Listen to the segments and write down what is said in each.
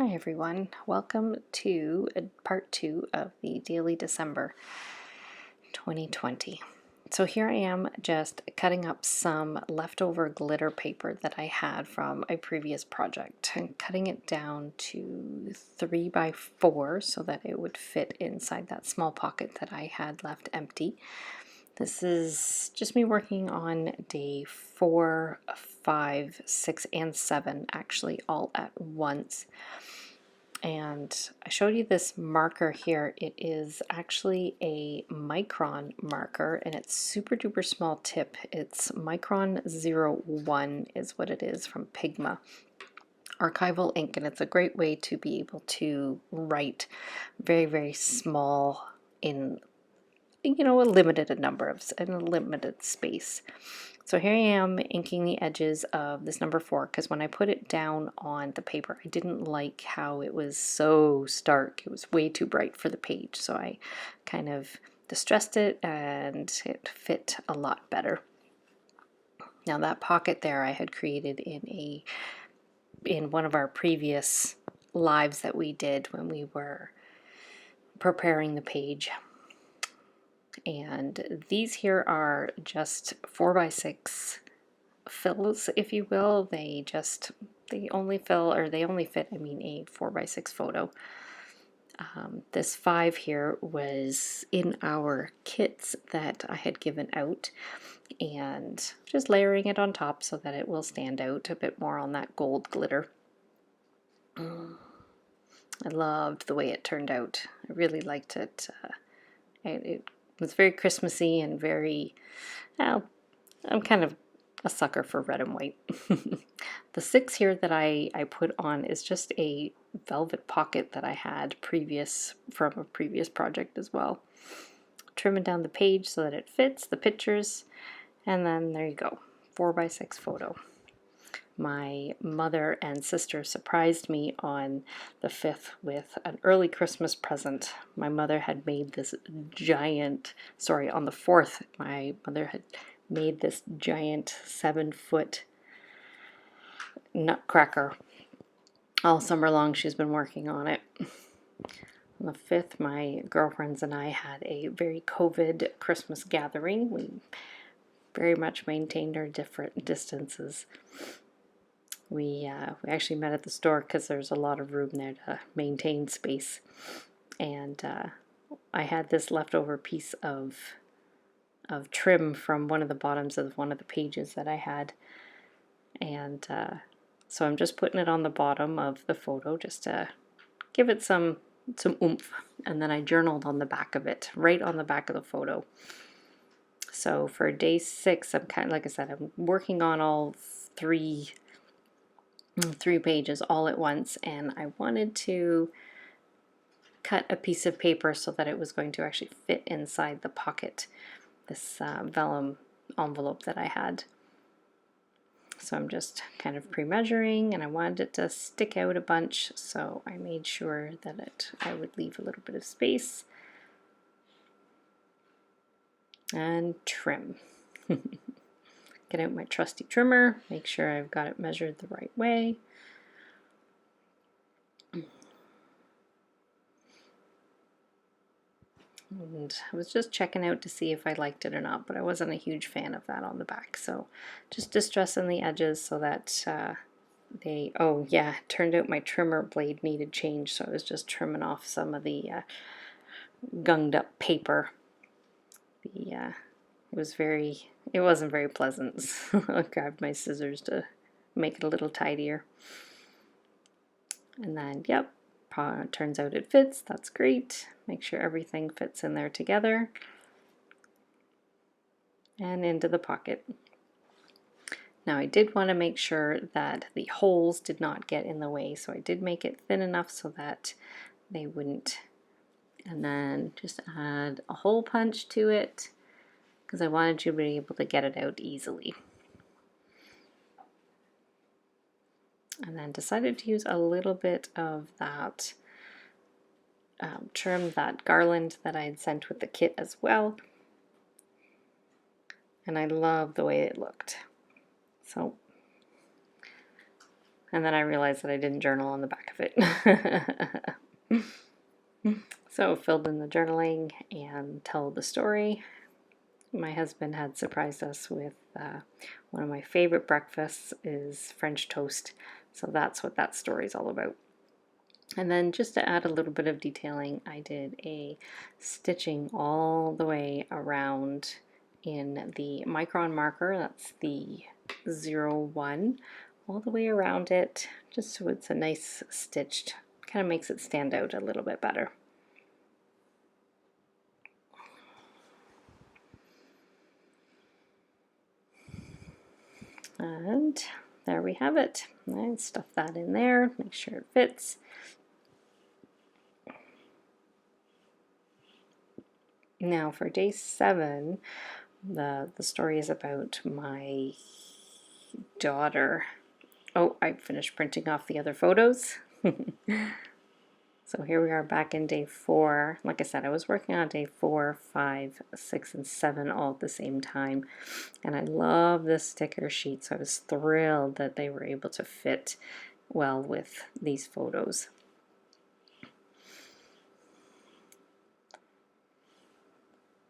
Hi everyone, welcome to part 2 of the Daily December 2020. So here I am just cutting up some leftover glitter paper that I had from a previous project and cutting it down to 3 by 4 so that it would fit inside that small pocket that I had left empty. This is just me working on day 4, 5, 6, and 7 actually all at once. And I showed you this marker here. It is actually a micron marker and it's super duper small tip. It's micron 01 is what it is from Pigma archival ink, and it's a great way to be able to write very small in a limited number of in a limited space. So here I am inking the edges of this number 4 because when I put it down on the paper, I didn't like how it was so stark. It was way too bright for the page, so I kind of distressed it and it fit a lot better. Now that pocket there I had created in one of our previous lives that we did when we were preparing the page. And these here are just 4 by 6 fills, if you will. They only fill, or they only fit, a 4 by 6 photo. This 5 here was in our kits that I had given out, and just layering it on top so that it will stand out a bit more on that gold glitter. I loved the way it turned out. I really liked it. It was very Christmassy and very, well, I'm kind of a sucker for red and white. The 6 here that I put on is just a velvet pocket that I had from a previous project as well. Trimming down the page so that it fits the pictures, and then there you go, 4 by 6 photo. My mother and sister surprised me on the 5th with an early Christmas present. My mother had made this giant, on the 4th, my mother had made this giant 7-foot nutcracker. All summer long she's been working on it. On the 5th, my girlfriends and I had a very COVID Christmas gathering. We very much maintained our different distances. We actually met at the store because there's a lot of room there to maintain space. And I had this leftover piece of trim from one of the bottoms of one of the pages that I had. And so I'm just putting it on the bottom of the photo just to give it some oomph. And then I journaled on the back of it, right on the back of the photo. So for day 6, I'm kind of, like I said, I'm working on all three pages all at once, and I wanted to cut a piece of paper so that it was going to actually fit inside the pocket, this vellum envelope that I had. So I'm just kind of pre-measuring, and I wanted it to stick out a bunch, so I made sure that I would leave a little bit of space. And trim. Get out my trusty trimmer, make sure I've got it measured the right way. And I was just checking out to see if I liked it or not, but I wasn't a huge fan of that on the back. So just distressing the edges so that oh yeah, it turned out my trimmer blade needed change, so I was just trimming off some of the gunged up paper. It wasn't very pleasant, so I grabbed my scissors to make it a little tidier. And then, yep, turns out it fits. That's great. Make sure everything fits in there together and into the pocket. Now I did want to make sure that the holes did not get in the way, so I did make it thin enough so that they wouldn't. And then just add a hole punch to it because I wanted you to be able to get it out easily. And then decided to use a little bit of that trim, that garland that I had sent with the kit as well. And I love the way it looked. So And then I realized that I didn't journal on the back of it. So filled in the journaling and tell the story. My husband had surprised us with one of my favorite breakfasts is French toast. So that's what that story is all about. And then just to add a little bit of detailing, I did a stitching all the way around in the Micron marker. That's the 01, all the way around it, just so it's a nice stitched, kind of makes it stand out a little bit better. And there we have it. And stuff that in there, make sure it fits. Now for day 7, the story is about my daughter. Oh, I finished printing off the other photos. So here we are back in day 4. Like I said, I was working on day 4, 5, 6, and 7 all at the same time. And I love this sticker sheet, so I was thrilled that they were able to fit well with these photos.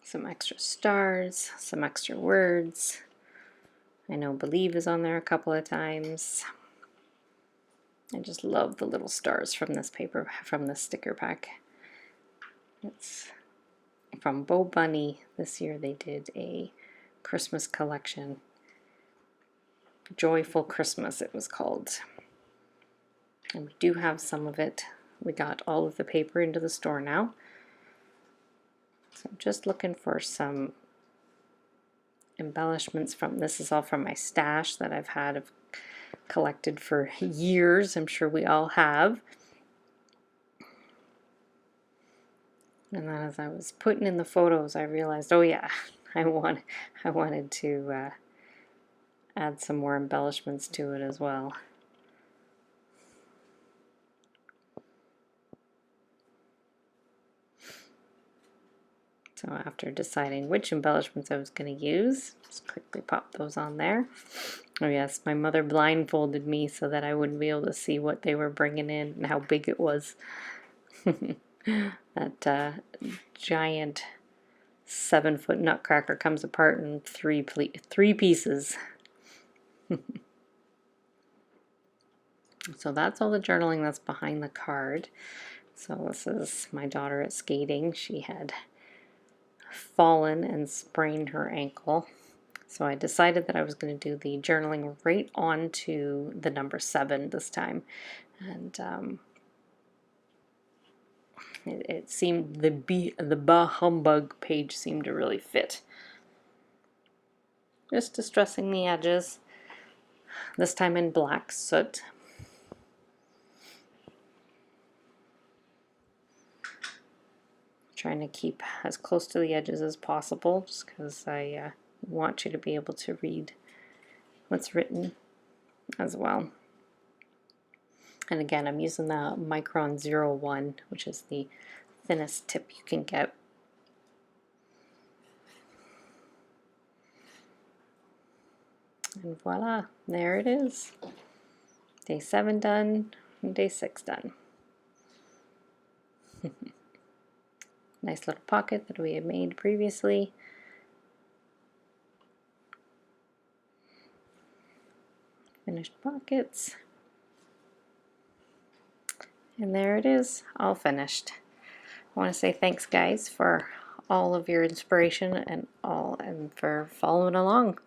Some extra stars, some extra words. I know believe is on there a couple of times. I just love the little stars from this paper, from this sticker pack. It's from Bo Bunny. This year they did a Christmas collection. Joyful Christmas it was called. And we do have some of it. We got all of the paper into the store now. So I'm just looking for some embellishments from, this is all from my stash that I've had collected for years. I'm sure we all have. And then as I was putting in the photos, I realized, oh yeah, I wanted to add some more embellishments to it as well. So after deciding which embellishments I was going to use, just quickly pop those on there. Oh yes, my mother blindfolded me so that I wouldn't be able to see what they were bringing in and how big it was. That giant 7-foot nutcracker comes apart in three pieces. So that's all the journaling that's behind the card. So this is my daughter at skating. She had fallen and sprained her ankle. So I decided that I was going to do the journaling right onto the number 7 this time. And it seemed the Bah Humbug page seemed to really fit. Just distressing the edges, this time in black soot. Trying to keep as close to the edges as possible, just because I want you to be able to read what's written as well. And again, I'm using the Micron 01, which is the thinnest tip you can get. And voila, there it is. Day 7 done, and day 6 done. Nice little pocket that we had made previously. Finished pockets. And there it is, all finished. I want to say thanks, guys, for all of your inspiration and for following along.